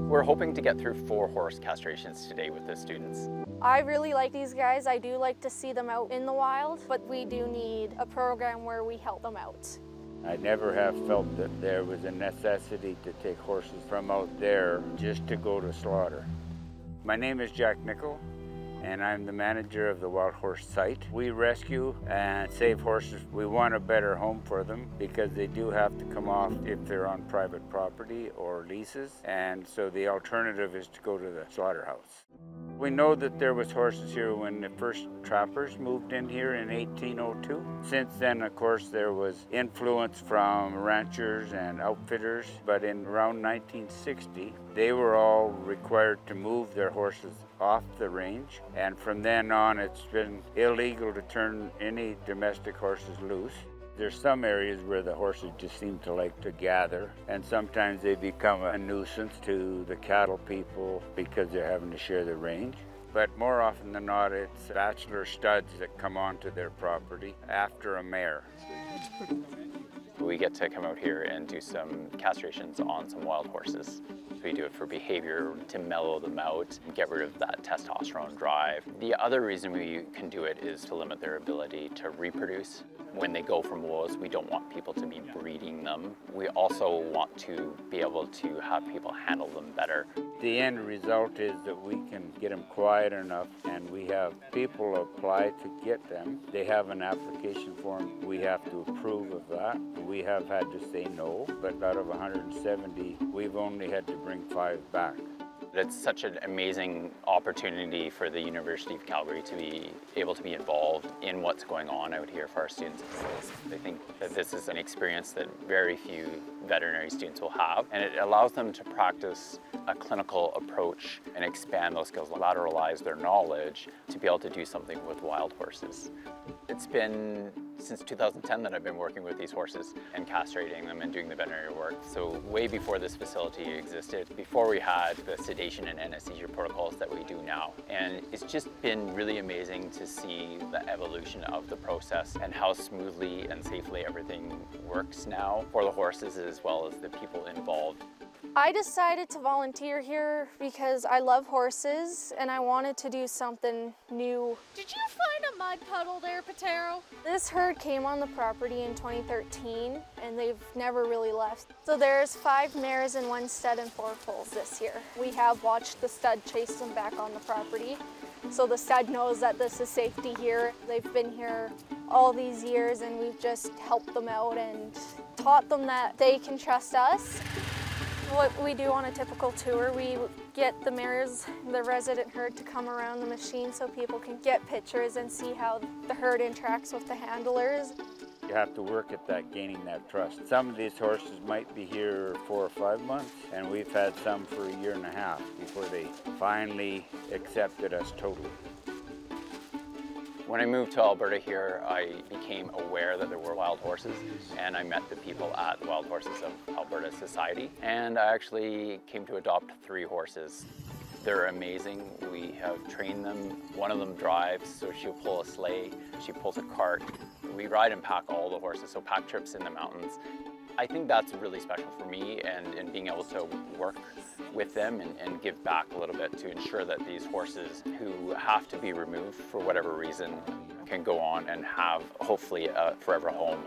We're hoping to get through 4 horse castrations today with the students. I really like these guys. I do like to see them out in the wild, but we do need a program where we help them out. I never have felt that there was a necessity to take horses from out there just to go to slaughter. My name is Jack Nickel, and I'm the manager of the Wild Horse site. We rescue and save horses. We want a better home for them because they do have to come off if they're on private property or leases, and so the alternative is to go to the slaughterhouse. We know that there was horses here when the first trappers moved in here in 1802. Since then, of course, there was influence from ranchers and outfitters, but in around 1960, they were all required to move their horses off the range, and from then on it's been illegal to turn any domestic horses loose. There's some areas where the horses just seem to like to gather, and sometimes they become a nuisance to the cattle people because they're having to share the range. But more often than not, it's bachelor studs that come onto their property after a mare. We get to come out here and do some castrations on some wild horses. We do it for behavior, to mellow them out, and get rid of that testosterone drive. The other reason we can do it is to limit their ability to reproduce. When they go from wolves, we don't want people to be breeding them. We also want to be able to have people handle them better. The end result is that we can get them quiet enough, and we have people apply to get them. They have an application form. We have to approve of that. We have had to say no, but out of 170, we've only had to bring 5 back. It's such an amazing opportunity for the University of Calgary to be able to be involved in what's going on out here for our students. I think that this is an experience that very few veterinary students will have, and it allows them to practice a clinical approach and expand those skills, lateralize their knowledge to be able to do something with wild horses. It's been since 2010 that I've been working with these horses and castrating them and doing the veterinary work. So way before this facility existed, before we had the sedation and anesthesia protocols that we do now. And it's just been really amazing to see the evolution of the process and how smoothly and safely everything works now for the horses as well as the people involved. I decided to volunteer here because I love horses and I wanted to do something new. Did you find a mud puddle there, Patero? This herd came on the property in 2013 and they've never really left. So there's 5 mares and 1 stud and 4 foals this year. We have watched the stud chase them back on the property. So the stud knows that this is safety here. They've been here all these years and we've just helped them out and taught them that they can trust us. What we do on a typical tour, we get the mares, the resident herd, to come around the machine so people can get pictures and see how the herd interacts with the handlers. You have to work at that, gaining that trust. Some of these horses might be here 4 or 5 months, and we've had some for 1.5 years before they finally accepted us totally. When I moved to Alberta here, I became aware that there were wild horses, and I met the people at the Wild Horses of Alberta Society, and I actually came to adopt 3 horses. They're amazing. We have trained them. One of them drives, so she'll pull a sleigh, she pulls a cart. We ride and pack all the horses, so pack trips in the mountains. I think that's really special for me, and being able to work with them and give back a little bit to ensure that these horses who have to be removed for whatever reason can go on and have hopefully a forever home.